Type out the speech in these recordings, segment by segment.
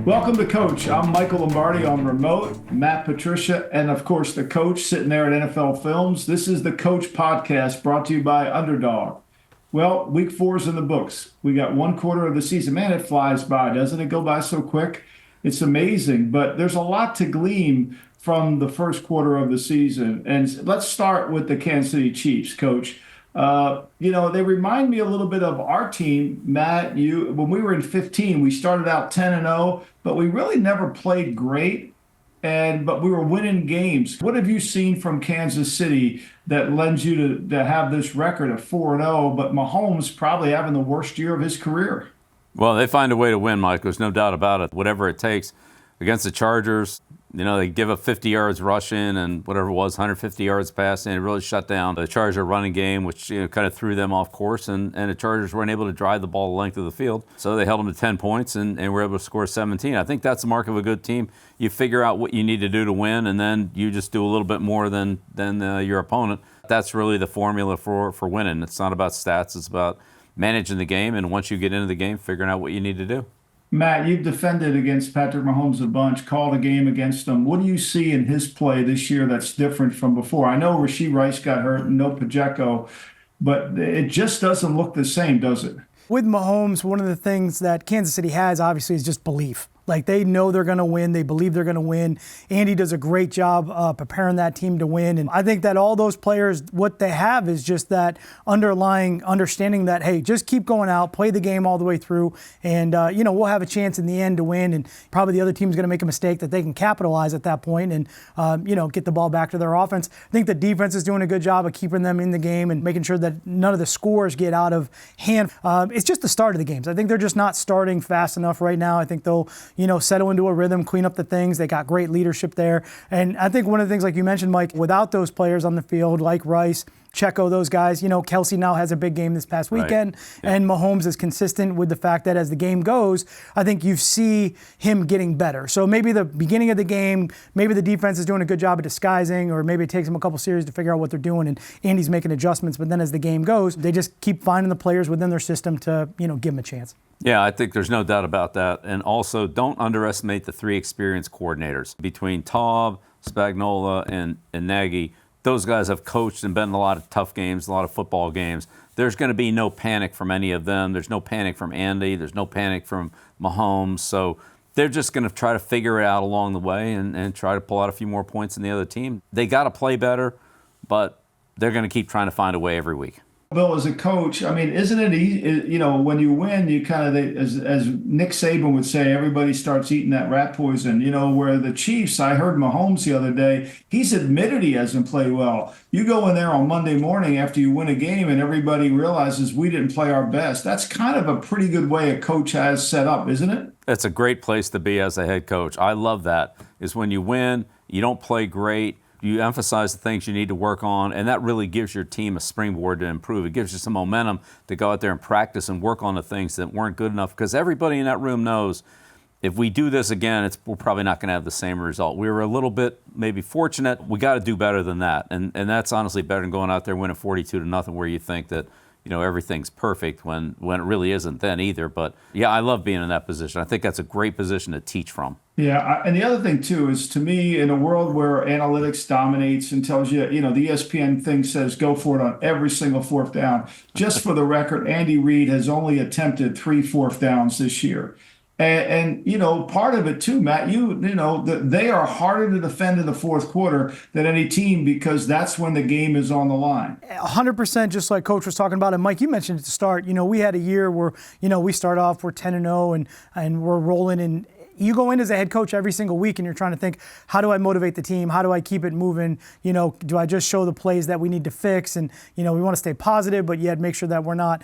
Welcome to Coach. I'm Michael Lombardi on remote, Matt Patricia, and of course the coach sitting there at NFL Films. This is the Coach Podcast brought to you by Underdog. Well, week 4 is in the books. We got one quarter of the season. Man, it flies by, doesn't it go by so quick? It's amazing, but there's a lot to glean from the first quarter of the season. And let's start with the Kansas City Chiefs, Coach. They remind me a little bit of our team, Matt. When we were in 15, we started out 10-0, but we really never played great. But we were winning games. What have you seen from Kansas City that lends you to have this record of 4-0, but Mahomes probably having the worst year of his career? Well, they find a way to win, Mike. There's no doubt about it. Whatever it takes. Against the Chargers, they give up 50 yards rushing and whatever it was, 150 yards passing. It really shut down the Charger running game, which kind of threw them off course. And the Chargers weren't able to drive the ball the length of the field. So they held them to 10 points and were able to score 17. I think that's the mark of a good team. You figure out what you need to do to win, and then you just do a little bit more than your opponent. That's really the formula for winning. It's not about stats. It's about managing the game. And once you get into the game, figuring out what you need to do. Matt, you've defended against Patrick Mahomes a bunch, called a game against him. What do you see in his play this year that's different from before? I know Rashee Rice got hurt and no Pacheco, but it just doesn't look the same, does it? With Mahomes, one of the things that Kansas City has, obviously, is just belief. Like, they know they're going to win. They believe they're going to win. Andy does a great job preparing that team to win. And I think that all those players, what they have is just that underlying understanding that, hey, just keep going out, play the game all the way through, and, we'll have a chance in the end to win. And probably the other team's going to make a mistake that they can capitalize at that point and, get the ball back to their offense. I think the defense is doing a good job of keeping them in the game and making sure that none of the scores get out of hand. It's just the start of the games. I think they're just not starting fast enough right now. I think they'll settle into a rhythm, clean up the things. They got great leadership there. And I think one of the things, like you mentioned, Mike, without those players on the field, like Rice, Checo, those guys, Kelsey now has a big game this past weekend, right. Yeah. And Mahomes is consistent with the fact that as the game goes, I think you see him getting better. So maybe the beginning of the game, maybe the defense is doing a good job of disguising, or maybe it takes them a couple series to figure out what they're doing, and Andy's making adjustments. But then as the game goes, they just keep finding the players within their system to, give them a chance. Yeah, I think there's no doubt about that. And also, don't underestimate the 3 experienced coordinators. Between Taub, Spagnuolo, and Nagy, those guys have coached and been in a lot of tough games, a lot of football games. There's going to be no panic from any of them. There's no panic from Andy. There's no panic from Mahomes. So they're just going to try to figure it out along the way and try to pull out a few more points than the other team. They got to play better, but they're going to keep trying to find a way every week. Bill, as a coach, isn't it easy, when you win, you kind of, as Nick Saban would say, everybody starts eating that rat poison, where the Chiefs, I heard Mahomes the other day, he's admitted he hasn't played well. You go in there on Monday morning after you win a game and everybody realizes we didn't play our best. That's kind of a pretty good way a coach has set up, isn't it? It's a great place to be as a head coach. I love that, is when you win, you don't play great, you emphasize the things you need to work on, and that really gives your team a springboard to improve. It gives you some momentum to go out there and practice and work on the things that weren't good enough, because everybody in that room knows if we do this again, we're probably not going to have the same result. We were a little bit maybe fortunate. We got to do better than that, and that's honestly better than going out there winning 42-0 where you think that everything's perfect when it really isn't then either. But yeah, I love being in that position. I think that's a great position to teach from. Yeah, and the other thing too is, to me, in a world where analytics dominates and tells you, the ESPN thing says go for it on every single 4th down. Just for the record, Andy Reid has only attempted 3 4th downs this year. And part of it too, Matt, they are harder to defend in the 4th quarter than any team, because that's when the game is on the line. 100%, just like Coach was talking about. And Mike, you mentioned at the start, we had a year where, we start off, we're 10-0 and we're rolling, and you go in as a head coach every single week and you're trying to think, how do I motivate the team? How do I keep it moving? Do I just show the plays that we need to fix? And, we want to stay positive, but yet make sure that we're not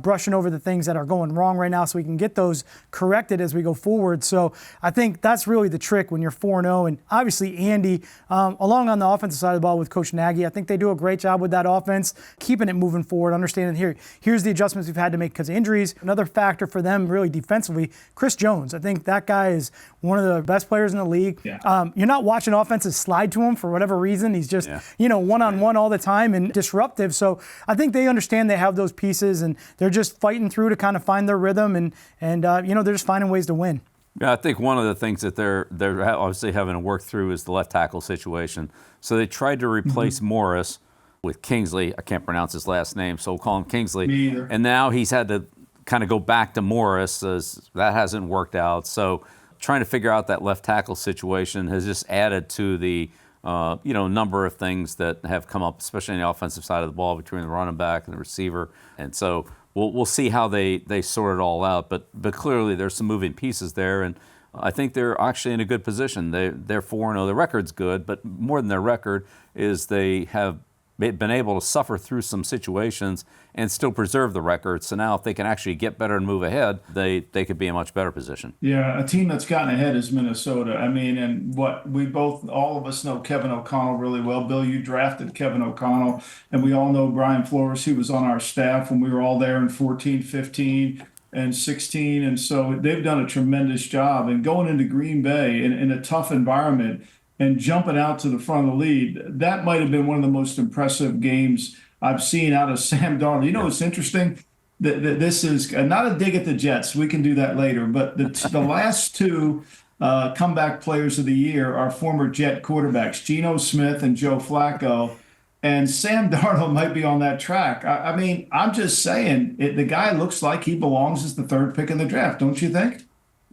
brushing over the things that are going wrong right now, so we can get those corrected as we go forward. So I think that's really the trick when you're 4-0. And obviously Andy, along on the offensive side of the ball with Coach Nagy, I think they do a great job with that offense, keeping it moving forward, understanding here's the adjustments we've had to make because of injuries. Another factor for them really defensively, Chris Jones. I think that guy is one of the best players in the league. Yeah. You're not watching offenses slide to him for whatever reason. He's just, one-on-one all the time and disruptive. So I think they understand they have those pieces, and they're just fighting through to kind of find their rhythm, and they're just finding ways to win. Yeah, I think one of the things that they're obviously having to work through is the left tackle situation. So they tried to replace Morris with Kingsley. I can't pronounce his last name, so we'll call him Kingsley. Me either. And now he's had to kind of go back to Morris, as that hasn't worked out. So trying to figure out that left tackle situation has just added to the number of things that have come up, especially on the offensive side of the ball between the running back and the receiver. And so we'll see how they sort it all out. But clearly there's some moving pieces there, and I think they're actually in a good position. They're 4-0. The record's good, but more than their record is they have been able to suffer through some situations and still preserve the record. So now if they can actually get better and move ahead, they could be in a much better position. Yeah, a team that's gotten ahead is Minnesota. I mean, and all of us know Kevin O'Connell really well. Bill, you drafted Kevin O'Connell, and we all know Brian Flores, who was on our staff when we were all there in 14, 15, and 16. And so they've done a tremendous job. And going into Green Bay in a tough environment and jumping out to the front of the lead, that might have been one of the most impressive games I've seen out of Sam Darnold. You know, it's interesting that this is not a dig at the Jets. We can do that later. But the last two comeback players of the year are former Jet quarterbacks, Geno Smith and Joe Flacco. And Sam Darnold might be on that track. I mean, I'm just saying, the guy looks like he belongs as the third pick in the draft, don't you think?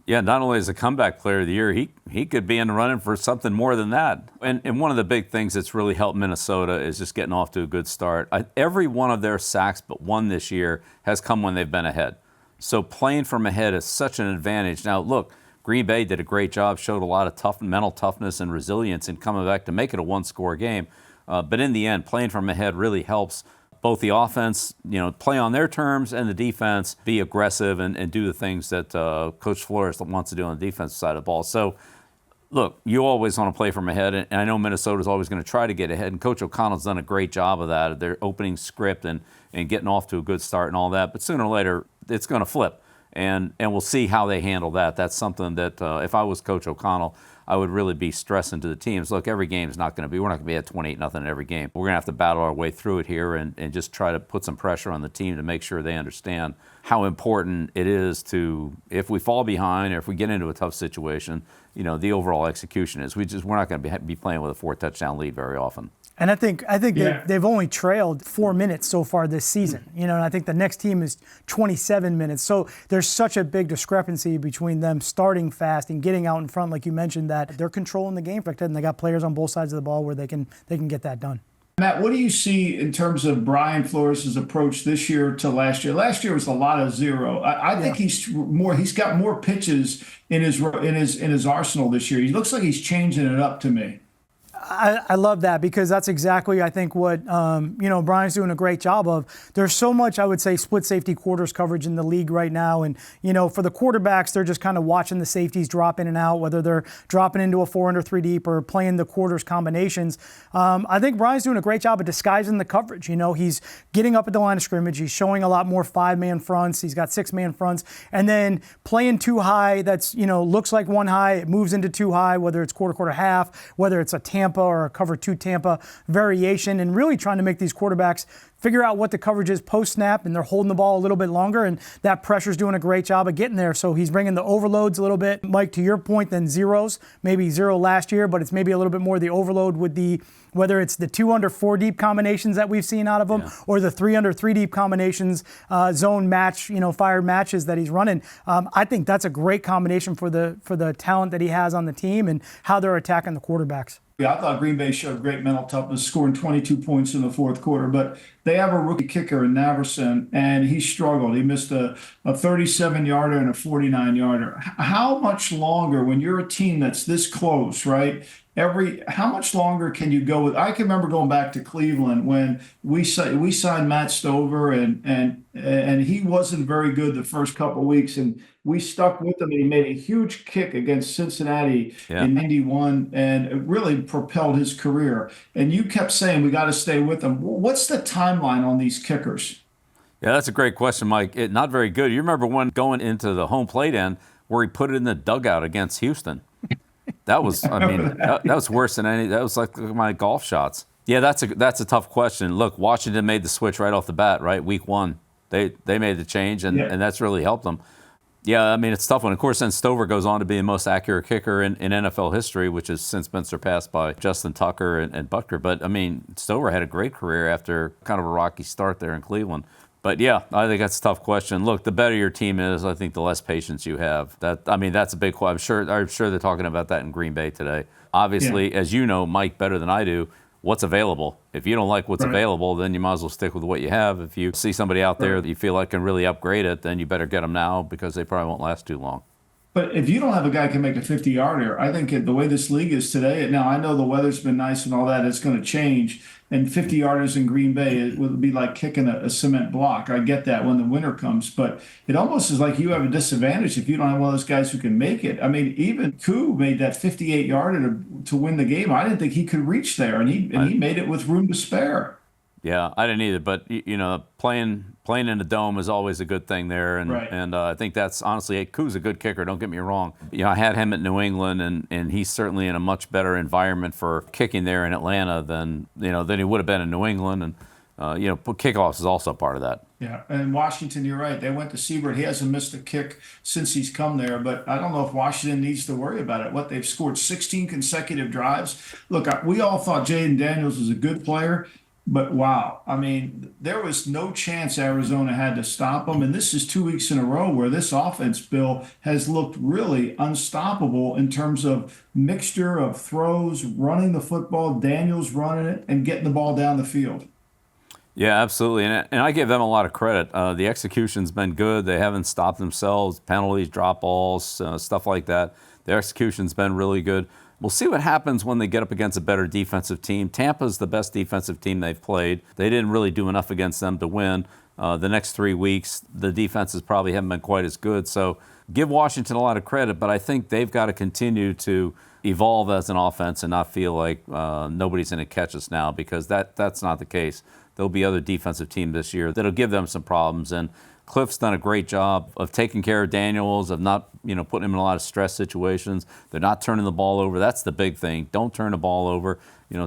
Yeah, not only as a comeback player of the year, he could be in the running for something more than that. And one of the big things that's really helped Minnesota is just getting off to a good start. Every one of their sacks but one this year has come when they've been ahead. So playing from ahead is such an advantage. Now, look, Green Bay did a great job, showed a lot of mental toughness and resilience in coming back to make it a one-score game. But in the end, playing from ahead really helps both the offense, play on their terms, and the defense be aggressive and do the things that Coach Flores wants to do on the defensive side of the ball. So, look, you always want to play from ahead, and I know Minnesota's always going to try to get ahead, and Coach O'Connell's done a great job of that, their opening script and getting off to a good start and all that. But sooner or later, it's going to flip, and we'll see how they handle that. That's something that if I was Coach O'Connell, I would really be stressing to the teams. Look, every game is we're not going to be at 28-0 in every game. We're going to have to battle our way through it here and just try to put some pressure on the team to make sure they understand how important it is to, if we fall behind or if we get into a tough situation, the overall execution is. We're not going to be playing with a 4-touchdown lead very often. And I think they've only trailed 4 minutes so far this season. And I think the next team is 27 minutes. So there's such a big discrepancy between them starting fast and getting out in front, like you mentioned, that they're controlling the game, and they got players on both sides of the ball where they can get that done. Matt, what do you see in terms of Brian Flores' approach this year to last year? Last year was a lot of zero. I think he's got more pitches in his arsenal this year. He looks like he's changing it up to me. I love that because that's exactly, I think, what Brian's doing a great job of. There's so much, I would say, split safety quarters coverage in the league right now. And, for the quarterbacks, they're just kind of watching the safeties drop in and out, whether they're dropping into a 4 under 3 deep or playing the quarters combinations. I think Brian's doing a great job of disguising the coverage. He's getting up at the line of scrimmage. He's showing a lot more 5-man fronts. He's got 6-man fronts. And then playing 2 high, that's, looks like 1 high. It moves into 2 high, whether it's quarter, half, whether it's a Tampa or a cover 2 Tampa variation, and really trying to make these quarterbacks figure out what the coverage is post-snap, and they're holding the ball a little bit longer, and that pressure's doing a great job of getting there. So he's bringing the overloads a little bit, Mike, to your point, than zeros. Maybe 0 last year, but it's maybe a little bit more the overload with whether it's the 2 under 4 deep combinations that we've seen out of him, or the 3 under 3 deep combinations, zone match, fired matches that he's running. I think that's a great combination for the talent that he has on the team and how they're attacking the quarterbacks. Yeah, I thought Green Bay showed great mental toughness, scoring 22 points in the fourth quarter. But they have a rookie kicker in Naverson, and he struggled. He missed a 37-yarder and a 49-yarder. How much longer, when you're a team that's this close, right? How much longer can you go with? I can remember going back to Cleveland when we signed Matt Stover, and he wasn't very good the first couple of weeks, and we stuck with him, and he made a huge kick against Cincinnati in '91, and it really propelled his career. And you kept saying we got to stay with him. What's the timeline on these kickers? Yeah, that's a great question, Mike. Not very good. You remember one going into the home plate end where he put it in the dugout against Houston. That was, that was worse than any. That was like my golf shots. Yeah, that's a tough question. Look, Washington made the switch right off the bat, right? Week 1, they made the change, and that's really helped them. Yeah, I mean, it's a tough one. Of course, then Stover goes on to be the most accurate kicker in NFL history, which has since been surpassed by Justin Tucker and Butker. But, I mean, Stover had a great career after kind of a rocky start there in Cleveland. But, yeah, I think that's a tough question. Look, the better your team is, I think the less patience you have. That's a big question. I'm sure they're talking about that in Green Bay today. Obviously, as you know, Mike, better than I do, what's available. If you don't like what's available, then you might as well stick with what you have. If you see somebody out there that you feel like can really upgrade it, then you better get them now because they probably won't last too long. But if you don't have a guy who can make a 50-yarder, I think the way this league is today, now I know the weather's been nice and all that, it's going to change. And 50-yarders in Green Bay, it would be like kicking a cement block. I get that when the winter comes, but it almost is like you have a disadvantage if you don't have one of those guys who can make it. I mean, even Koo made that 58-yarder to win the game. I didn't think he could reach there, and he made it with room to spare. Yeah, I didn't either. But playing in the dome is always a good thing there, and I think that's honestly, Koo's a good kicker. Don't get me wrong. I had him at New England, and he's certainly in a much better environment for kicking there in Atlanta than he would have been in New England, and kickoffs is also part of that. Yeah, and Washington, you're right. They went to Siebert. He hasn't missed a kick since he's come there, but I don't know if Washington needs to worry about it. They've scored 16 consecutive drives. Look, we all thought Jaden Daniels was a good player. But wow, I mean, there was no chance Arizona had to stop them. And this is 2 weeks in a row where this offense, Bill, has looked really unstoppable in terms of mixture of throws, running the football, Daniels running it, and getting the ball down the field. Yeah, absolutely. And I give them a lot of credit. The execution's been good. They haven't stopped themselves, penalties, drop balls, stuff like that. Their execution's been really good. We'll see what happens when they get up against a better defensive team. Tampa's the best defensive team they've played. They didn't really do enough against them to win. The next 3 weeks, the defenses probably haven't been quite as good. So give Washington a lot of credit, but I think they've got to continue to evolve as an offense and not feel like nobody's going to catch us now, because that's not the case. There'll be other defensive teams this year that'll give them some problems. And Cliff's done a great job of taking care of Daniels, of not, putting him in a lot of stress situations. They're not turning the ball over. That's the big thing. Don't turn the ball over.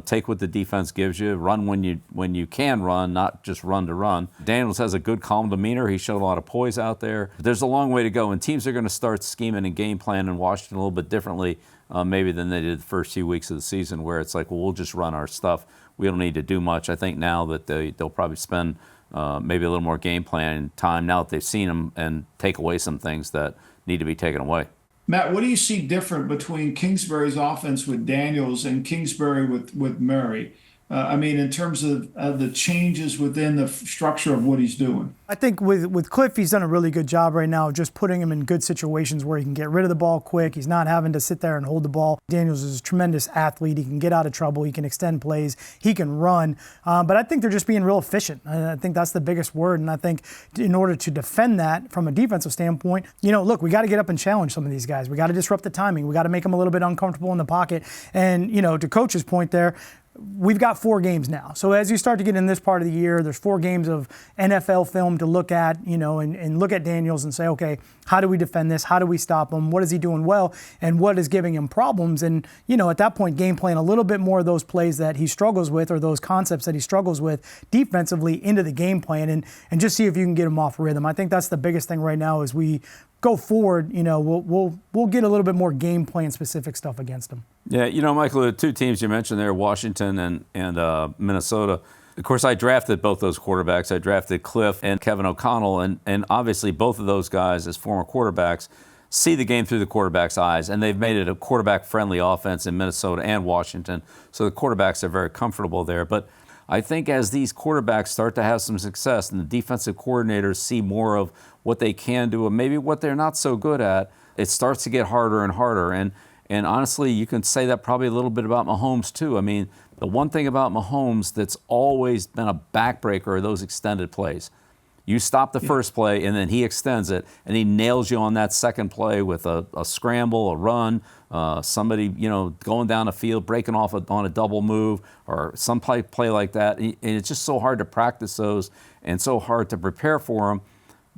Take what the defense gives you. Run when you can run, not just run to run. Daniels has a good, calm demeanor. He showed a lot of poise out there. There's a long way to go, and teams are going to start scheming and game planning in Washington a little bit differently maybe than they did the first few weeks of the season, where it's like, well, we'll just run our stuff. We don't need to do much. I think now that they'll probably spend maybe a little more game plan time now that they've seen them and take away some things that need to be taken away. Matt, what do you see different between Kingsbury's offense with Daniels and Kingsbury with Murray? In terms of the changes within the structure of what he's doing. I think with Cliff, he's done a really good job right now of just putting him in good situations where he can get rid of the ball quick. He's not having to sit there and hold the ball. Daniels is a tremendous athlete. He can get out of trouble. He can extend plays. He can run. But I think they're just being real efficient. And I think that's the biggest word. And I think in order to defend that from a defensive standpoint, look, we got to get up and challenge some of these guys. We got to disrupt the timing. We got to make them a little bit uncomfortable in the pocket. And, to Coach's point there, we've got 4 games now. So as you start to get in this part of the year, there's 4 games of NFL film to look at, and look at Daniels and say, okay, how do we defend this? How do we stop him? What is he doing well? And what is giving him problems? And, at that point, game plan a little bit more of those plays that he struggles with, or those concepts that he struggles with defensively, into the game plan, and just see if you can get him off rhythm. I think that's the biggest thing right now as we go forward. We'll get a little bit more game plan specific stuff against them. Yeah, Michael, the 2 teams you mentioned there, Washington and Minnesota. Of course, I drafted both those quarterbacks. I drafted Cliff and Kevin O'Connell, and obviously both of those guys, as former quarterbacks, see the game through the quarterback's eyes, and they've made it a quarterback-friendly offense in Minnesota and Washington, so the quarterbacks are very comfortable there. But I think as these quarterbacks start to have some success and the defensive coordinators see more of what they can do and maybe what they're not so good at, it starts to get harder and harder. And honestly, you can say that probably a little bit about Mahomes too. The one thing about Mahomes that's always been a backbreaker are those extended plays. You stop the first play, and then he extends it, and he nails you on that second play with a scramble, a run, somebody going down the field, breaking off on a double move, or some play like that. And it's just so hard to practice those and so hard to prepare for them.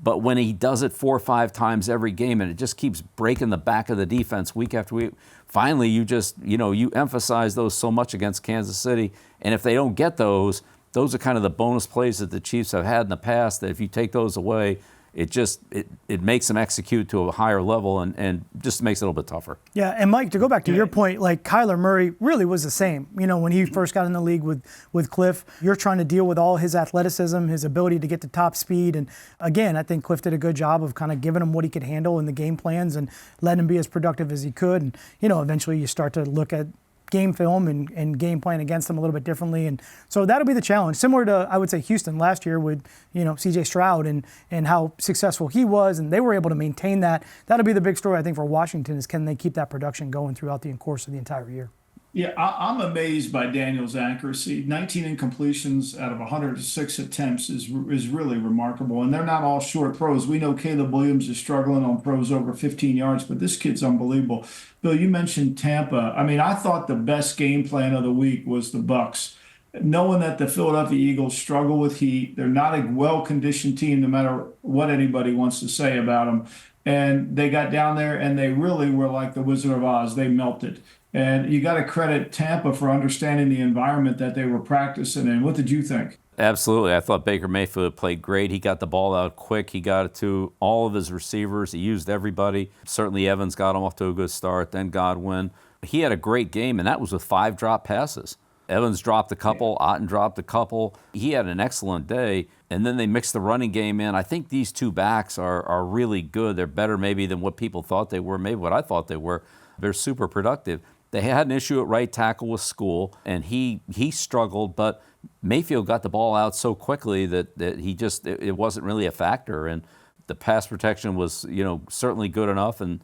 But when he does it 4 or 5 times every game, and it just keeps breaking the back of the defense week after week, finally you just, you emphasize those so much against Kansas City. And if they don't get those are kind of the bonus plays that the Chiefs have had in the past, that if you take those away, it makes them execute to a higher level and just makes it a little bit tougher. Yeah, and Mike, to go back to your point, like Kyler Murray really was the same. You know, when he first got in the league with Cliff, you're trying to deal with all his athleticism, his ability to get to top speed. And again, I think Cliff did a good job of kind of giving him what he could handle in the game plans and letting him be as productive as he could. And, you know, eventually you start to look at game film and game plan against them a little bit differently. And so that'll be the challenge. Similar to, I would say, Houston last year with, you know, CJ Stroud and how successful he was, and they were able to maintain that. That'll be the big story, I think, for Washington is can they keep that production going throughout the course of the entire year. Yeah, I'm amazed by Daniel's accuracy. 19 incompletions out of 106 attempts is really remarkable. And they're not all short throws. We know Caleb Williams is struggling on throws over 15 yards, but this kid's unbelievable. Bill, you mentioned Tampa. I mean, I thought the best game plan of the week was the Bucs. Knowing that the Philadelphia Eagles struggle with heat, they're not a well-conditioned team no matter what anybody wants to say about them. And they got down there and they really were like the Wizard of Oz. They melted. And you got to credit Tampa for understanding the environment that they were practicing in. What did you think? Absolutely. I thought Baker Mayfield played great. He got the ball out quick. He got it to all of his receivers. He used everybody. Certainly Evans got him off to a good start, then Godwin. He had a great game, and that was with 5 drop passes. Evans dropped a couple. Otten dropped a couple. He had an excellent day, and then they mixed the running game in. I think these two backs are really good. They're better maybe than what people thought they were, maybe what I thought they were. They're super productive. They had an issue at right tackle with School, and he struggled, but Mayfield got the ball out so quickly that it wasn't really a factor. And the pass protection was, you know, certainly good enough, and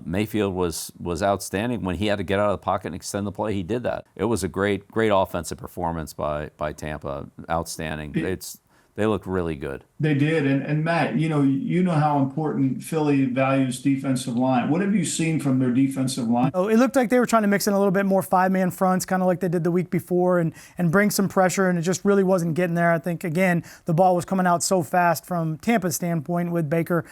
Mayfield was outstanding. When he had to get out of the pocket and extend the play, he did that. It was a great offensive performance by Tampa. Outstanding. They looked really good. They did. And Matt, you know how important Philly values defensive line. What have you seen from their defensive line? Oh, it looked like they were trying to mix in a little bit more 5-man fronts, kind of like they did the week before, and bring some pressure, and it just really wasn't getting there. I think, again, the ball was coming out so fast from Tampa's standpoint with Baker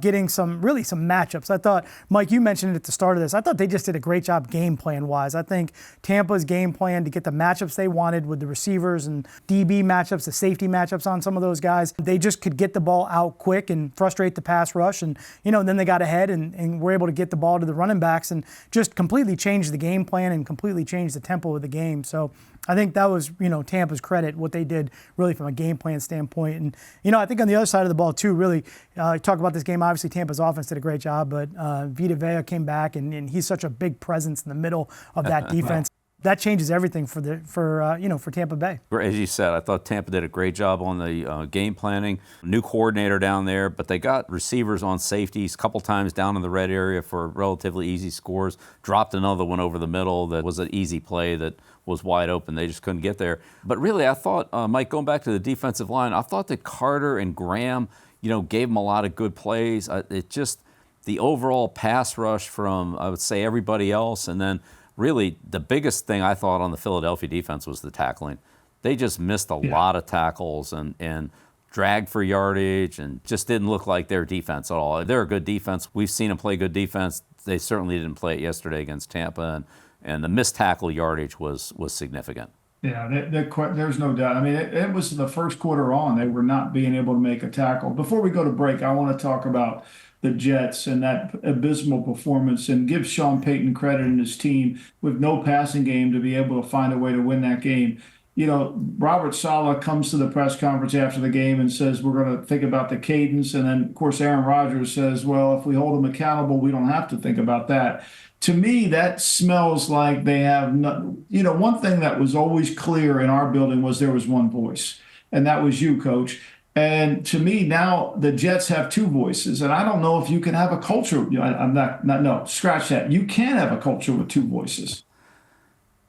getting some matchups. I thought, Mike, you mentioned it at the start of this, I thought they just did a great job game plan-wise. I think Tampa's game plan to get the matchups they wanted with the receivers and DB matchups, the safety matchups on some of those guys, they just could get the ball out quick and frustrate the pass rush. And, you know, then they got ahead and were able to get the ball to the running backs and just completely change the game plan and completely change the tempo of the game. So I think that was, you know, Tampa's credit, what they did really from a game plan standpoint. And, you know, I think on the other side of the ball too, really, talk about this game, obviously Tampa's offense did a great job, but Vita Vea came back and he's such a big presence in the middle of that defense. That changes everything for Tampa Bay. As you said, I thought Tampa did a great job on the game planning. New coordinator down there, but they got receivers on safeties a couple times down in the red area for relatively easy scores. Dropped another one over the middle that was an easy play that was wide open. They just couldn't get there. But really, I thought, Mike, going back to the defensive line, I thought that Carter and Graham, you know, gave them a lot of good plays. The overall pass rush from, I would say, everybody else, and then really, the biggest thing I thought on the Philadelphia defense was the tackling. They just missed a lot of tackles and dragged for yardage and just didn't look like their defense at all. They're a good defense. We've seen them play good defense. They certainly didn't play it yesterday against Tampa, and the missed tackle yardage was significant. Yeah, there's no doubt. I mean, it was the first quarter on. They were not being able to make a tackle. Before we go to break, I want to talk about the Jets and that abysmal performance and give Sean Payton credit and his team with no passing game to be able to find a way to win that game. You know, Robert Saleh comes to the press conference after the game and says, we're going to think about the cadence. And then, of course, Aaron Rodgers says, well, if we hold them accountable, we don't have to think about that. To me, that smells like they have one thing that was always clear in our building was there was one voice, and that was you, Coach. And to me, now the Jets have two voices, and I don't know if you can have a culture. No, scratch that. You can have a culture with two voices.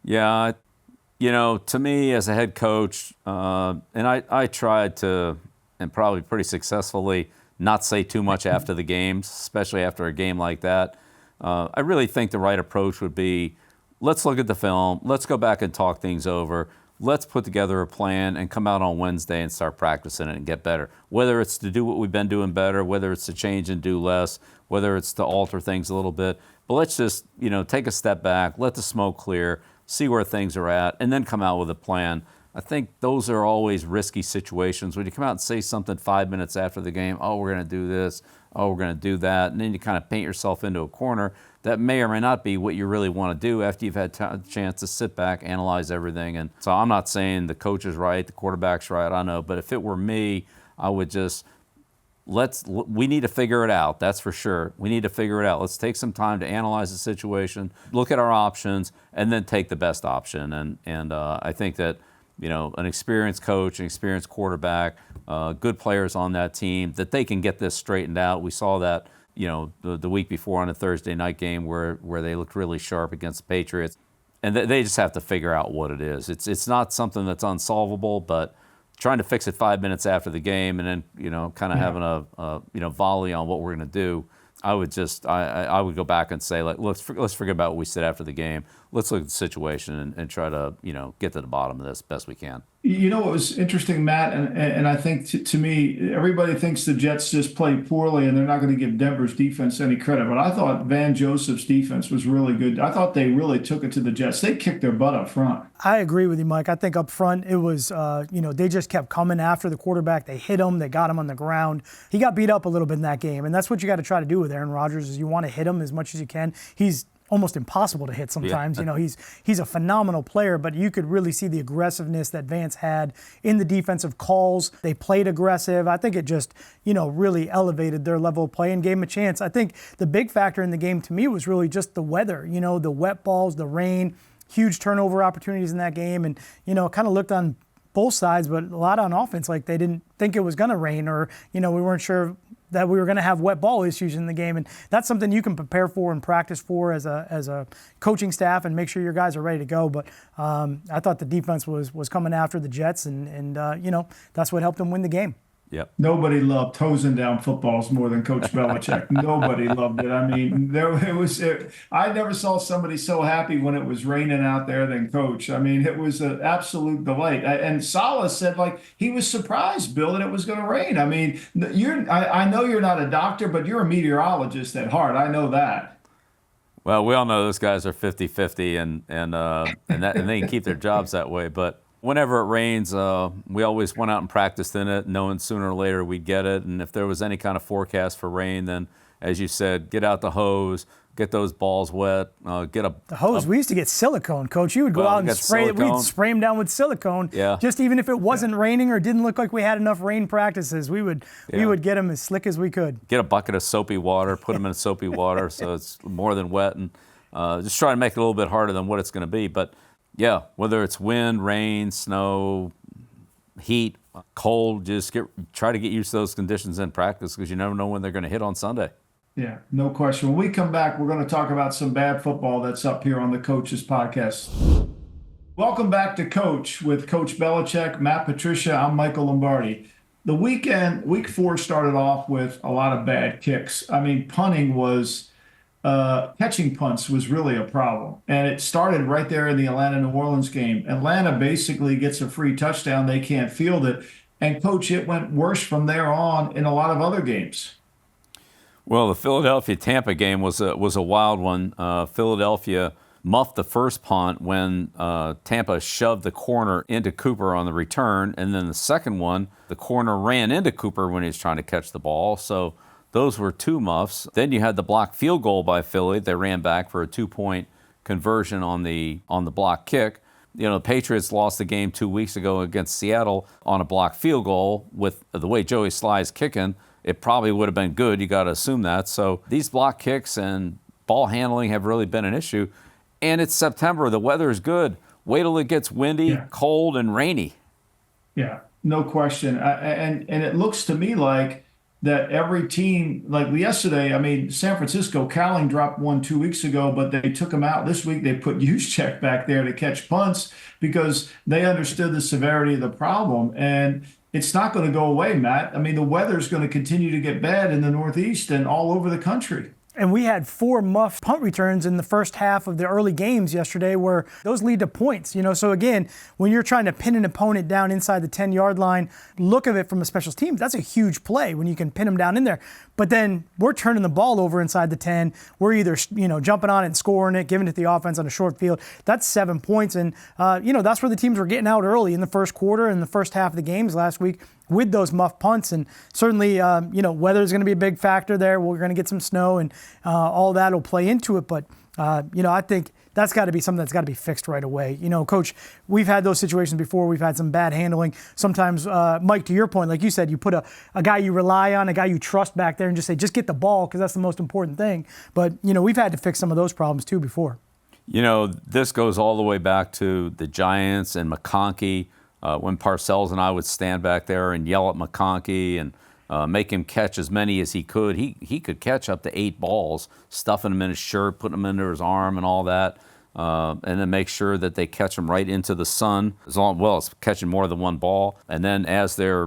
Yeah, you know, to me as a head coach, and I tried to, and probably pretty successfully, not say too much after the games, especially after a game like that. I really think the right approach would be, let's look at the film, let's go back and talk things over. Let's put together a plan and come out on Wednesday and start practicing it and get better. Whether it's to do what we've been doing better, whether it's to change and do less, whether it's to alter things a little bit. But let's just, take a step back, let the smoke clear, see where things are at, and then come out with a plan. I think those are always risky situations. When you come out and say something 5 minutes after the game, oh, we're going to do this, oh, we're going to do that, and then you kind of paint yourself into a corner that may or may not be what you really want to do after you've had a chance to sit back, analyze everything. And so I'm not saying the coach is right, the quarterback's right, I know, but if it were me, I would just we need to figure it out. That's for sure. We need to figure it out. Let's take some time to analyze the situation, look at our options, and then take the best option. And I think that, an experienced coach, an experienced quarterback, good players on that team, that they can get this straightened out. We saw that, the week before on a Thursday night game where they looked really sharp against the Patriots. And they just have to figure out what it is. It's not something that's unsolvable, but trying to fix it 5 minutes after the game and then, kind of having a volley on what we're going to do, I would go back and say, let's forget about what we said after the game. Let's look at the situation and try to, get to the bottom of this best we can. What was interesting, Matt, and I think to me, everybody thinks the Jets just played poorly and they're not going to give Denver's defense any credit. But I thought Van Joseph's defense was really good. I thought they really took it to the Jets. They kicked their butt up front. I agree with you, Mike. I think up front it was, they just kept coming after the quarterback. They hit him. They got him on the ground. He got beat up a little bit in that game, and that's what you got to try to do with Aaron Rodgers is you want to hit him as much as you can. He's almost impossible to hit sometimes. Yeah. He's a phenomenal player, but you could really see the aggressiveness that Vance had in the defensive calls. They played aggressive. I think it just, really elevated their level of play and gave them a chance. I think the big factor in the game to me was really just the weather, the wet balls, the rain, huge turnover opportunities in that game. And, kind of looked on both sides, but a lot on offense, like they didn't think it was going to rain or, we weren't sure that we were going to have wet ball issues in the game. And that's something you can prepare for and practice for as a coaching staff and make sure your guys are ready to go. But I thought the defense was coming after the Jets, and that's what helped them win the game. Yep. Nobody loved hosing down footballs more than Coach Belichick. Nobody loved it. I mean, I never saw somebody so happy when it was raining out there than Coach. I mean, it was an absolute delight. And Salah said, he was surprised, Bill, that it was going to rain. I mean, I know you're not a doctor, but you're a meteorologist at heart. I know that. Well, we all know those guys are 50-50, and they can keep their jobs that way, but whenever it rains, we always went out and practiced in it, knowing sooner or later we'd get it. And if there was any kind of forecast for rain, then, as you said, get out the hose, get those balls wet, the hose. We used to get silicone, Coach. You would go out and spray it. We'd spray them down with silicone. Yeah. Just even if it wasn't raining or didn't look like we had enough rain practices, we would get them as slick as we could. Get a bucket of soapy water, put them in soapy water so it's more than wet, and just try to make it a little bit harder than what it's going to be. But yeah, whether it's wind, rain, snow, heat, cold, just try to get used to those conditions in practice because you never know when they're going to hit on Sunday. Yeah, no question. When we come back, we're going to talk about some bad football that's up here on the Coaches Podcast. Welcome back to Coach with Coach Belichick, Matt Patricia. I'm Michael Lombardi. The weekend, week 4 started off with a lot of bad kicks. I mean, punting was... catching punts was really a problem. And it started right there in the Atlanta-New Orleans game. Atlanta basically gets a free touchdown. They can't field it. And, Coach, it went worse from there on in a lot of other games. Well, the Philadelphia-Tampa game was a wild one. Philadelphia muffed the first punt when Tampa shoved the corner into Cooper on the return. And then the second one, the corner ran into Cooper when he was trying to catch the ball. So those were 2 muffs. Then you had the blocked field goal by Philly. They ran back for a 2-point conversion on the block kick. The Patriots lost the game 2 weeks ago against Seattle on a blocked field goal. With the way Joey Sly's kicking, it probably would have been good. You got to assume that. So these block kicks and ball handling have really been an issue. And it's September. The weather is good. Wait till it gets windy, cold, and rainy. Yeah, no question. And it looks to me like that every team, like yesterday, I mean, San Francisco, Cowling dropped one 2 weeks ago, but they took him out. This week they put Juszczyk back there to catch punts because they understood the severity of the problem. And it's not going to go away, Matt. I mean, the weather's going to continue to get bad in the Northeast and all over the country. And we had 4 muff punt returns in the first half of the early games yesterday where those lead to points. So again, when you're trying to pin an opponent down inside the 10-yard line, look of it from a special team, that's a huge play when you can pin them down in there. But then we're turning the ball over inside the 10. We're either, jumping on it and scoring it, giving it to the offense on a short field. That's 7 points. And, that's where the teams were getting out early in the first quarter and the first half of the games last week with those muff punts. And certainly, weather is going to be a big factor there. We're going to get some snow and all that will play into it. But, I think that's got to be something that's got to be fixed right away. Coach, we've had those situations before. We've had some bad handling. Sometimes, Mike, to your point, like you said, you put a guy you rely on, a guy you trust back there and just say, just get the ball because that's the most important thing. But, we've had to fix some of those problems too before. This goes all the way back to the Giants and McConkey. When Parcells and I would stand back there and yell at McConkey and make him catch as many as he could. He could catch up to 8 balls, stuffing them in his shirt, putting them under his arm and all that, and then make sure that they catch them right into the sun, as as catching more than one ball. And then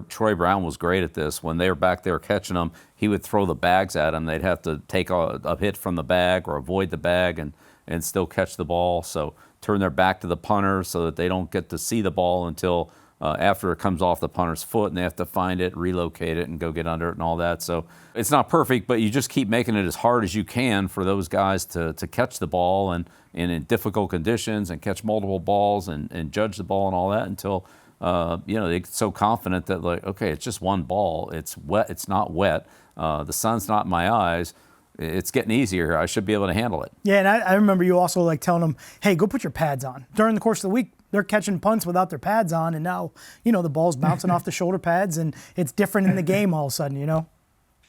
Troy Brown was great at this. When they were back there catching them, he would throw the bags at them. They'd have to take a hit from the bag or avoid the bag and still catch the ball. So turn their back to the punter so that they don't get to see the ball until after it comes off the punter's foot, and they have to find it, relocate it, and go get under it and all that. So it's not perfect, but you just keep making it as hard as you can for those guys to catch the ball and in difficult conditions and catch multiple balls and judge the ball and all that until they get so confident that, like, okay, it's just one ball. It's wet. It's not wet. The sun's not in my eyes. It's getting easier. I should be able to handle it. Yeah, and I remember you also telling them, hey, go put your pads on. During the course of the week, they're catching punts without their pads on, and now, the ball's bouncing off the shoulder pads, and it's different in the game all of a sudden,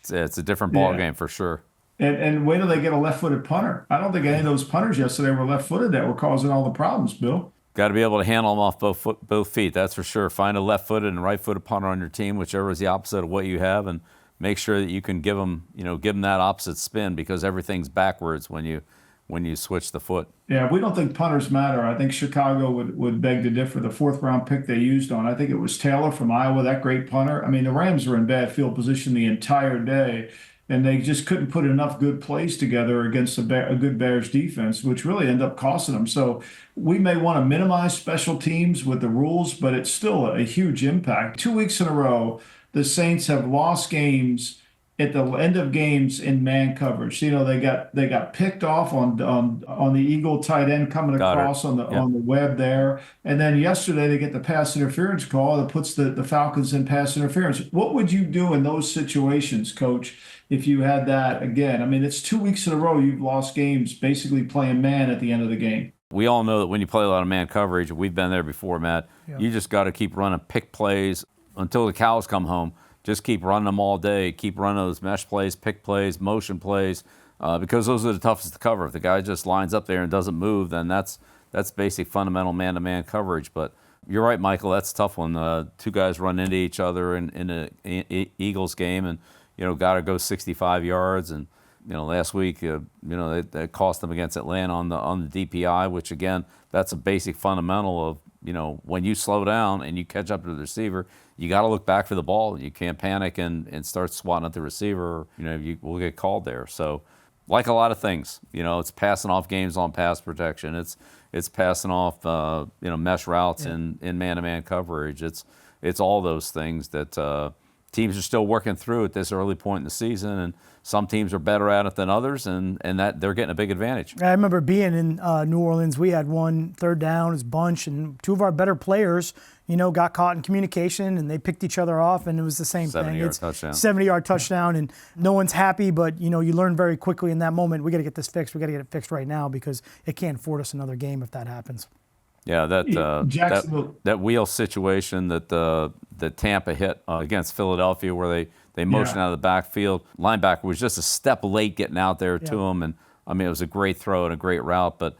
It's a different ball game for sure. And wait till they get a left-footed punter. I don't think any of those punters yesterday were left-footed that were causing all the problems, Bill. Got to be able to handle them off both feet, that's for sure. Find a left-footed and right-footed punter on your team, whichever is the opposite of what you have, and make sure that you can give them that opposite spin because everything's backwards when you switch the foot. Yeah, we don't think punters matter. I think Chicago would beg to differ. The 4th-round pick they used on, I think it was Taylor from Iowa, that great punter. I mean, the Rams were in bad field position the entire day, and they just couldn't put enough good plays together against a good Bears defense, which really ended up costing them. So we may want to minimize special teams with the rules, but it's still a huge impact. 2 weeks in a row, the Saints have lost games at the end of games in man coverage. They got picked off on the Eagle tight end coming across on the web there. And then yesterday they get the pass interference call that puts the Falcons in pass interference. What would you do in those situations, Coach, if you had that again? I mean, it's 2 weeks in a row you've lost games basically playing man at the end of the game. We all know that when you play a lot of man coverage, we've been there before, Matt, you just got to keep running pick plays until the cows come home. Just keep running them all day. Keep running those mesh plays, pick plays, motion plays, because those are the toughest to cover. If the guy just lines up there and doesn't move, then that's basic fundamental man-to-man coverage. But you're right, Michael. That's a tough one. 2 guys run into each other in an Eagles game, and got to go 65 yards. And last week, they cost them against Atlanta on the DPI, which again, that's a basic fundamental of when you slow down and you catch up to the receiver, you got to look back for the ball. You can't panic and start swatting at the receiver. You will get called there. So, like a lot of things, it's passing off games on pass protection. It's passing off mesh routes in man-to-man coverage. It's all those things that teams are still working through at this early point in the season, and some teams are better at it than others, and that they're getting a big advantage. I remember being in New Orleans. We had one third down, it was a bunch, and 2 of our better players, got caught in communication, and they picked each other off, and it was the same thing. 70-yard touchdown. 70-yard touchdown, and no one's happy, but, you learn very quickly in that moment, we got to get this fixed. We got to get it fixed right now because it can't afford us another game if that happens. Yeah, that wheel situation that Tampa hit against Philadelphia where they motioned out of the backfield. Linebacker was just a step late getting out there to him, and I mean it was a great throw and a great route. But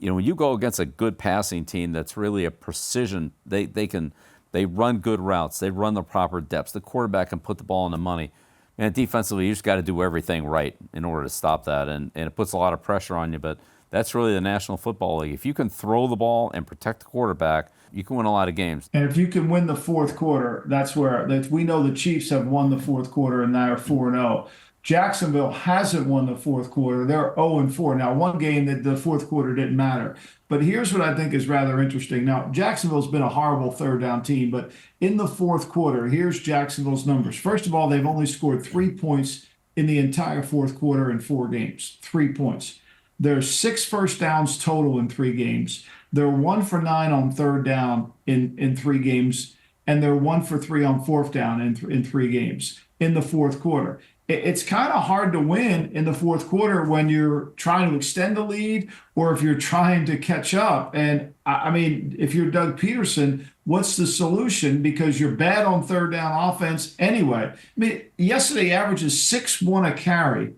when you go against a good passing team that's really a precision, they run good routes, they run the proper depths. The quarterback can put the ball in the money. And defensively, you just got to do everything right in order to stop that, and it puts a lot of pressure on you. But that's really the National Football League. If you can throw the ball and protect the quarterback, you can win a lot of games. And if you can win the 4th quarter, that's where we know the Chiefs have won the 4th quarter and now are 4-0. Jacksonville hasn't won the fourth quarter. They're 0-4. Now, one game that the fourth quarter didn't matter. But here's what I think is rather interesting. Now, Jacksonville's been a horrible third down team, but in the fourth quarter, here's Jacksonville's numbers. First of all, they've only scored 3 points in the entire fourth quarter in 4 games. 3 points. There's 6 first downs total in 3 games. They're 1 for 9 on third down in 3 games, and they're 1 for 3 on fourth down in 3 games in the fourth quarter. It's kind of hard to win in the fourth quarter when you're trying to extend the lead or if you're trying to catch up. And I mean, if you're Doug Peterson, what's the solution? Because you're bad on third down offense anyway. I mean, yesterday averages 6.1 a carry.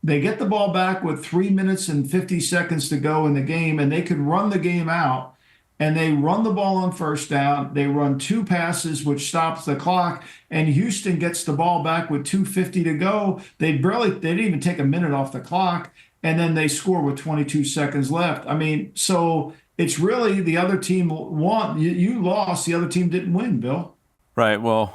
They get the ball back with 3 minutes and 50 seconds to go in the game, and they could run the game out. And they run the ball on first down. They run 2 passes, which stops the clock. And Houston gets the ball back with 2:50 to go. They didn't even take a minute off the clock. And then they score with 22 seconds left. I mean, so it's really the other team won. You lost. The other team didn't win, Bill. Right. Well,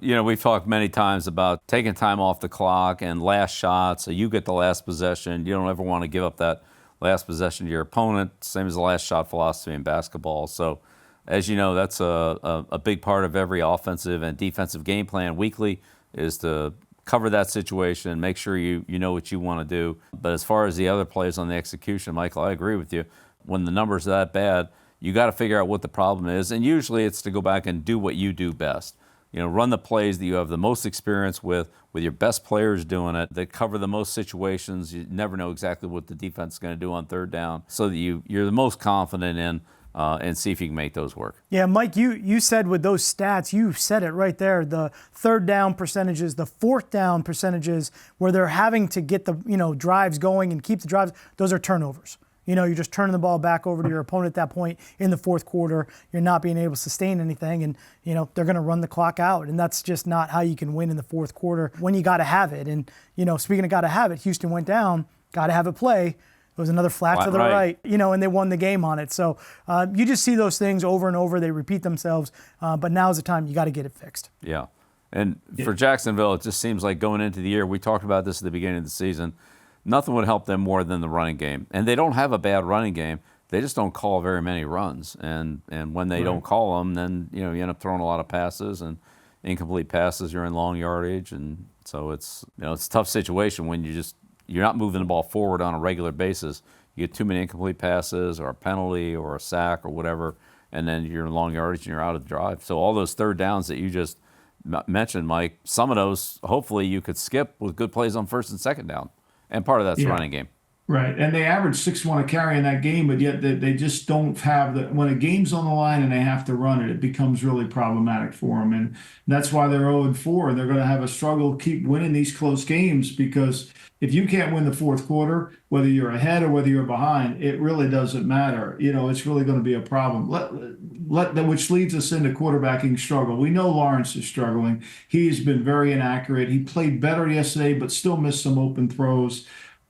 we've talked many times about taking time off the clock and last shot. So you get the last possession. You don't ever want to give up that last possession to your opponent, same as the last shot philosophy in basketball. So, as you know, that's a big part of every offensive and defensive game plan weekly is to cover that situation, make sure you know what you want to do. But as far as the other plays on the execution, Michael, I agree with you. When the numbers are that bad, you got to figure out what the problem is. And usually it's to go back and do what you do best. Run the plays that you have the most experience with your best players doing it, that cover the most situations. You never know exactly what the defense is going to do on third down, so that you're the most confident in and see if you can make those work. Yeah, Mike, you said with those stats, you said it right there, the third down percentages, the fourth down percentages, where they're having to get the drives going and keep the drives, those are turnovers. You're just turning the ball back over to your opponent at that point in the fourth quarter. You're not being able to sustain anything, and they're going to run the clock out, and that's just not how you can win in the fourth quarter when you got to have it. And speaking of got to have it, Houston went down, got to have it play. It was another flat to the right, and they won the game on it. So you just see those things over and over. They repeat themselves, but now's the time you got to get it fixed. Yeah, and for Jacksonville, it just seems like going into the year, we talked about this at the beginning of the season, nothing would help them more than the running game. And they don't have a bad running game. They just don't call very many runs. And when they don't call them, then you end up throwing a lot of passes and incomplete passes. You're in long yardage, and so it's it's a tough situation when you're not moving the ball forward on a regular basis. You get too many incomplete passes or a penalty or a sack or whatever, and then you're in long yardage and you're out of the drive. So all those third downs that you just mentioned, Mike, some of those hopefully you could skip with good plays on first and second down. And part of that's the running game. Right. And they average 6.1 a carry in that game, but yet they just don't have when a game's on the line and they have to run it, it becomes really problematic for them. And that's why they're 0-4, and they're going to have a struggle keep winning these close games, because if you can't win the fourth quarter, whether you're ahead or whether you're behind, it really doesn't matter. It's really going to be a problem. Which leads us into quarterbacking struggle. We know Lawrence is struggling. He's been very inaccurate. He played better yesterday, but still missed some open throws.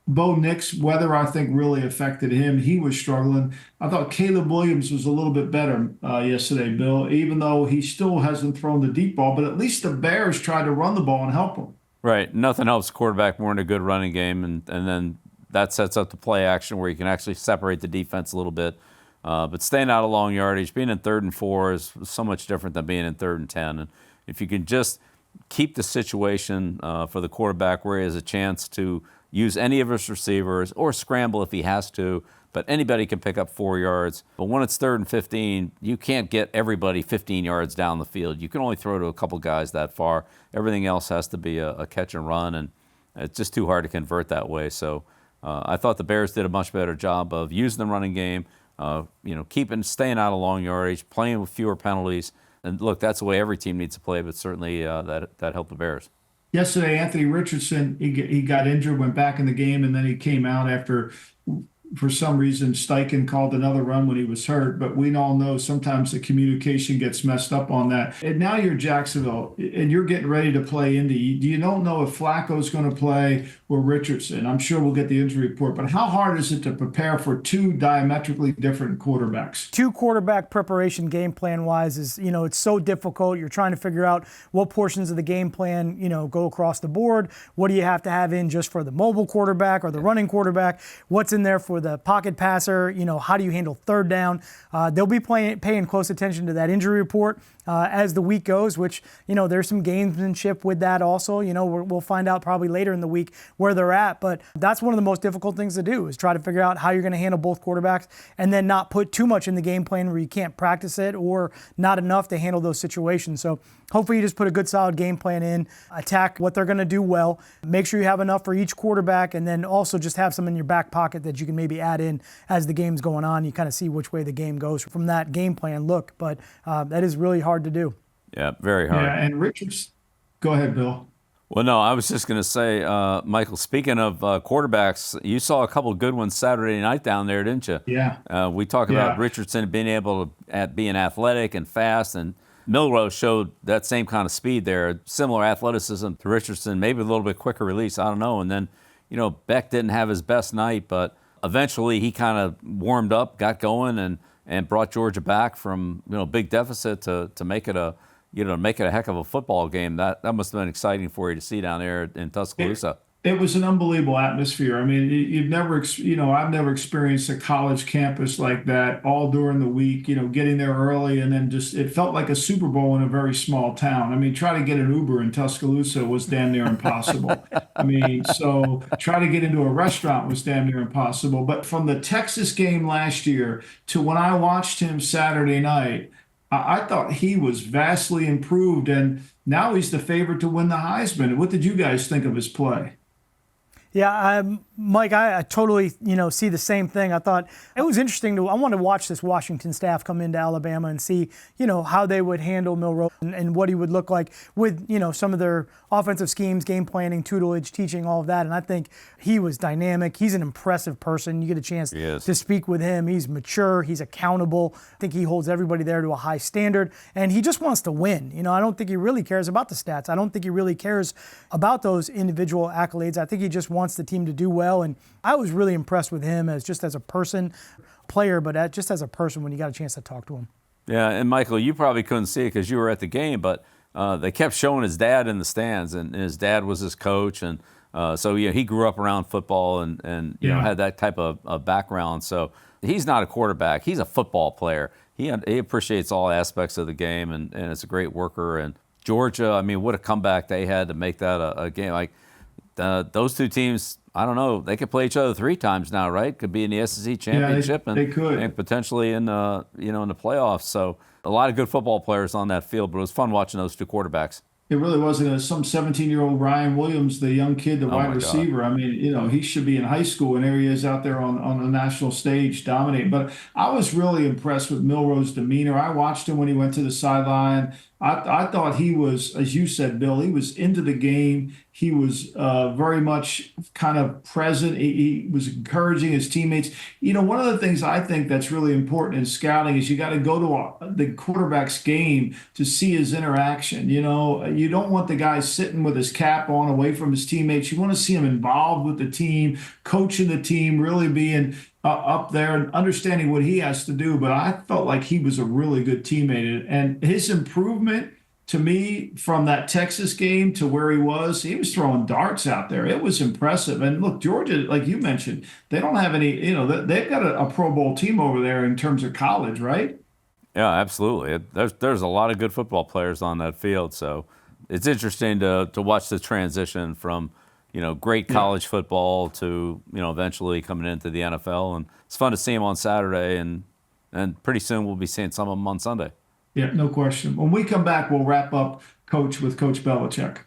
Bo Nix, weather, I think, really affected him. He was struggling. I thought Caleb Williams was a little bit better yesterday, Bill, even though he still hasn't thrown the deep ball. But at least the Bears tried to run the ball and help him. Right. Nothing helps quarterback more than a good running game, and then that sets up the play action where you can actually separate the defense a little bit. But staying out of long yardage, being in 3rd and 4 is so much different than being in 3rd and 10. And if you can just keep the situation for the quarterback where he has a chance to use any of his receivers or scramble if he has to, but anybody can pick up 4 yards. But when it's 3rd and 15, you can't get everybody 15 yards down the field. You can only throw to a couple guys that far. Everything else has to be a catch and run, and it's just too hard to convert that way. So I thought the Bears did a much better job of using the running game, staying out of long yardage, playing with fewer penalties. And look, that's the way every team needs to play, but certainly that helped the Bears. Yesterday, Anthony Richardson, he got injured, went back in the game, and then he came out after, for some reason, Steichen called another run when he was hurt. But we all know sometimes the communication gets messed up on that. And now you're Jacksonville, and you're getting ready to play Indy. You don't know if Flacco's going to play or Richardson? I'm sure we'll get the injury report, but how hard is it to prepare for two diametrically different quarterbacks? Two quarterback preparation game plan wise is, it's so difficult. You're trying to figure out what portions of the game plan, go across the board. What do you have to have in just for the mobile quarterback or the running quarterback? What's in there for the pocket passer? How do you handle third down? They'll be paying close attention to that injury report as the week goes, which, there's some gamesmanship with that also. We'll find out probably later in the week where they're at, but that's one of the most difficult things to do is try to figure out how you're going to handle both quarterbacks and then not put too much in the game plan where you can't practice it or not enough to handle those situations. So hopefully you just put a good solid game plan in, attack what they're going to do well, make sure you have enough for each quarterback, and then also just have some in your back pocket that you can maybe add in as the game's going on. You kind of see which way the game goes from that game plan look, but that is really hard to do. Yeah, very hard. Yeah, and Richards, go ahead, Bill. Well, no, I was just going to say, Michael, speaking of quarterbacks, you saw a couple of good ones Saturday night down there, didn't you? Yeah. We talk about Richardson being able to being athletic and fast, and Milroe showed that same kind of speed there, similar athleticism to Richardson, maybe a little bit quicker release, I don't know. And then, Beck didn't have his best night, but eventually he kind of warmed up, got going, and brought Georgia back from, big deficit to make it a heck of a football game. That must have been exciting for you to see down there in Tuscaloosa. It was an unbelievable atmosphere. I mean, you've never, I've never experienced a college campus like that all during the week, getting there early and then it felt like a Super Bowl in a very small town. I mean, try to get an Uber in Tuscaloosa was damn near impossible. I mean, so try to get into a restaurant was damn near impossible. But from the Texas game last year to when I watched him Saturday night, I thought he was vastly improved, and now he's the favorite to win the Heisman. What did you guys think of his play? Yeah, Mike, I totally, see the same thing. I thought it was interesting I wanted to watch this Washington staff come into Alabama and see, how they would handle Milroe and what he would look like with, some of their offensive schemes, game planning, tutelage, teaching, all of that. And I think he was dynamic. He's an impressive person. You get a chance to speak with him. He's mature. He's accountable. I think he holds everybody there to a high standard. And he just wants to win. I don't think he really cares about the stats. I don't think he really cares about those individual accolades. I think he just wants the team to do well. And I was really impressed with him as a person, player, but just as a person when you got a chance to talk to him. Yeah, and Michael, you probably couldn't see it because you were at the game, but they kept showing his dad in the stands, and his dad was his coach, and so he grew up around football and had that type of background. So he's not a quarterback; he's a football player. He appreciates all aspects of the game, and it's a great worker. And Georgia, I mean, what a comeback they had to make that a game. Like those two teams, I don't know, they could play each other 3 times now, right? Could be in the SEC championship and potentially in in the playoffs. So a lot of good football players on that field, but it was fun watching those two quarterbacks. It really wasn't some 17-year-old Ryan Williams, the young kid, the wide receiver. I mean, he should be in high school, and there he is out there on the national stage dominating. But I was really impressed with Milroe's demeanor. I watched him when he went to the sideline. I thought he was, as you said, Bill, he was into the game. He was very much kind of present. He was encouraging his teammates. One of the things I think that's really important in scouting is you got to go to the quarterback's game to see his interaction. You don't want the guy sitting with his cap on away from his teammates. You want to see him involved with the team, coaching the team, really being up there and understanding what he has to do. But I felt like he was a really good teammate. And his improvement, to me, from that Texas game to where he was throwing darts out there. It was impressive. And look, Georgia, like you mentioned, they don't have any, they've got a Pro Bowl team over there in terms of college, right? Yeah, absolutely. There's a lot of good football players on that field. So it's interesting to watch the transition from great college football to, eventually coming into the NFL. And it's fun to see him on Saturday, and pretty soon we'll be seeing some of them on Sunday. Yeah, no question. When we come back, we'll wrap up Coach with Coach Belichick.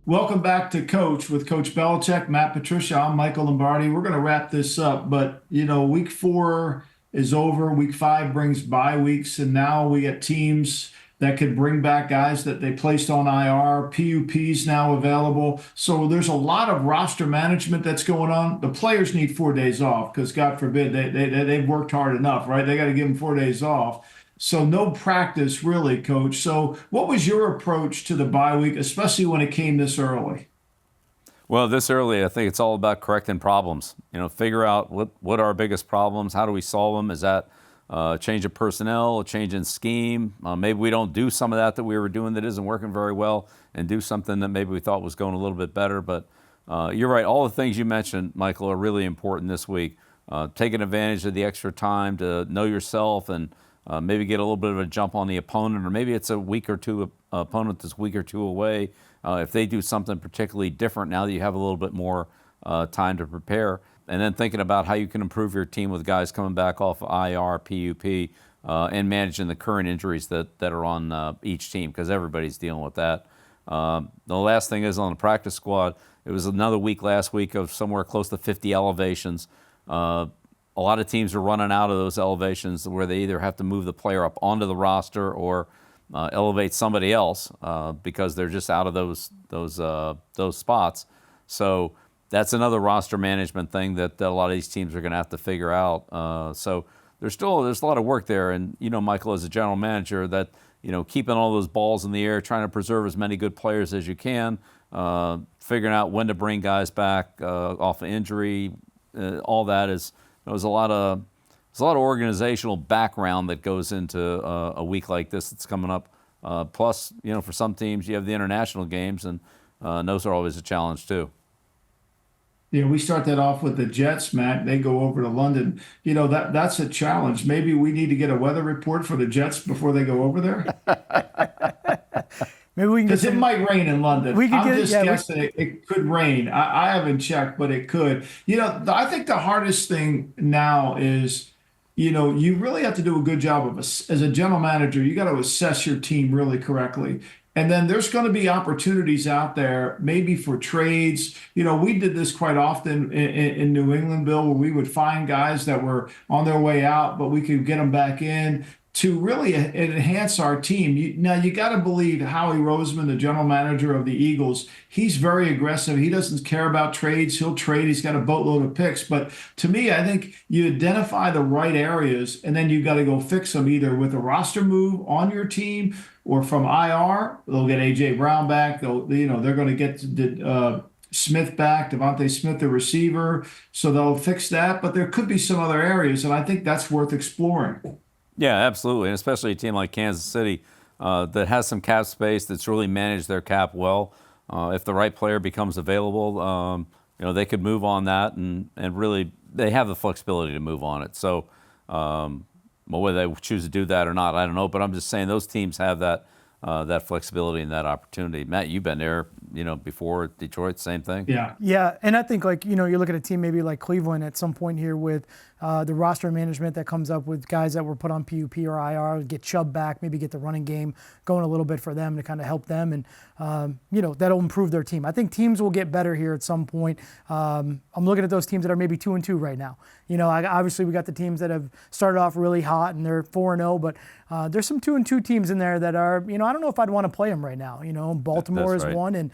Welcome back to Coach with Coach Belichick, Matt Patricia. I'm Michael Lombardi. We're going to wrap this up, but, week 4 is over. Week 5 brings bye weeks, and now we get teams that could bring back guys that they placed on IR. PUP's now available. So there's a lot of roster management that's going on. The players need 4 days off because, God forbid, they've worked hard enough, right? They got to give them 4 days off. So no practice really, Coach. So what was your approach to the bye week, especially when it came this early? Well, this early, I think it's all about correcting problems. Figure out what are our biggest problems. How do we solve them? Is that change of personnel, a change in scheme? Maybe we don't do some of that we were doing that isn't working very well, and do something that maybe we thought was going a little bit better. But you're right. All the things you mentioned, Michael, are really important this week. Taking advantage of the extra time to know yourself and maybe get a little bit of a jump on the opponent, or maybe it's a week or two opponent that's a week or two away. If they do something particularly different now that you have a little bit more time to prepare, and then thinking about how you can improve your team with guys coming back off of IR, PUP, and managing the current injuries that are on each team, because everybody's dealing with that. The last thing is on the practice squad. It was another week last week of somewhere close to 50 elevations. A lot of teams are running out of those elevations where they either have to move the player up onto the roster or elevate somebody else because they're just out of those spots. So that's another roster management thing that a lot of these teams are going to have to figure out. So there's a lot of work there, and Michael, as a general manager, that keeping all those balls in the air, trying to preserve as many good players as you can, figuring out when to bring guys back off of injury, all that is there's a lot of organizational background that goes into a week like this that's coming up. Plus, for some teams, you have the international games, and those are always a challenge too. Yeah, we start that off with the Jets, Matt. They go over to London. That's a challenge. Maybe we need to get a weather report for the Jets before they go over there. Maybe we can Because it might rain in London. I'm just guessing it could rain. I haven't checked, but it could. I think the hardest thing now is, you really have to do a good job of, as a general manager, you got to assess your team really correctly. And then there's going to be opportunities out there, maybe for trades. We did this quite often in New England, Bill, where we would find guys that were on their way out, but we could get them back in to really enhance our team. Now, you got to believe Howie Roseman, the general manager of the Eagles. He's very aggressive. He doesn't care about trades. He'll trade. He's got a boatload of picks. But to me, I think you identify the right areas, and then you got to go fix them either with a roster move on your team or from IR. They'll get A.J. Brown back. They're going to get Smith back, Devontae Smith, the receiver. So they'll fix that. But there could be some other areas, and I think that's worth exploring. Yeah, absolutely, and especially a team like Kansas City that has some cap space, that's really managed their cap well. If the right player becomes available, they could move on that, and really they have the flexibility to move on it. So whether they choose to do that or not, I don't know. But I'm just saying those teams have that flexibility and that opportunity. Matt, you've been there, before Detroit, same thing. Yeah, and I think you look at a team maybe like Cleveland at some point here with the roster management that comes up with guys that were put on PUP or IR, get Chubb back, maybe get the running game going a little bit for them to kind of help them, and that'll improve their team. I think teams will get better here at some point. I'm looking at those teams that are maybe 2-2 right now. Obviously we got the teams that have started off really hot and they're 4-0, but there's some 2-2 teams in there that are, I don't know if I'd want to play them right now. Baltimore is one, and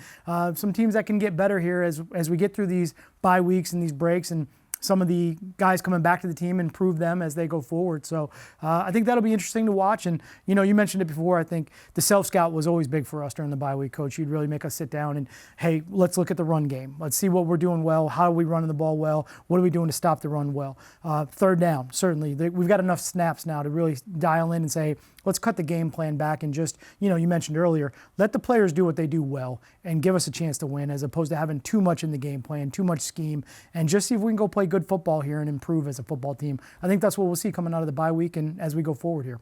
some teams that can get better here as we get through these bye weeks and these breaks, and some of the guys coming back to the team and prove them as they go forward. So I think that'll be interesting to watch. And, you mentioned it before. I think the self-scout was always big for us during the bye week, Coach. You'd really make us sit down and, hey, let's look at the run game. Let's see what we're doing well. How are we running the ball well? What are we doing to stop the run well? Third down, certainly. We've got enough snaps now to really dial in and say, let's cut the game plan back and just, you mentioned earlier, let the players do what they do well and give us a chance to win, as opposed to having too much in the game plan, too much scheme, and just see if we can go play good football here and improve as a football team. I think that's what we'll see coming out of the bye week and as we go forward here.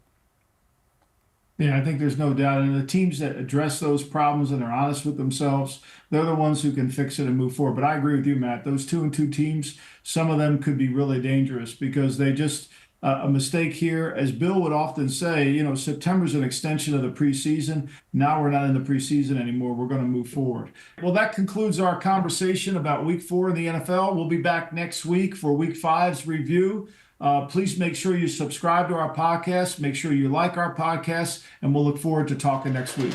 Yeah, I think there's no doubt. And the teams that address those problems and are honest with themselves, they're the ones who can fix it and move forward. But I agree with you, Matt. Those 2-2 teams, some of them could be really dangerous because they just a mistake here. As Bill would often say, September's an extension of the preseason. Now we're not in the preseason anymore. We're going to move forward. Well, that concludes our conversation about Week 4 in the NFL. We'll be back next week for Week 5's review. Please make sure you subscribe to our podcast. Make sure you like our podcast, and we'll look forward to talking next week.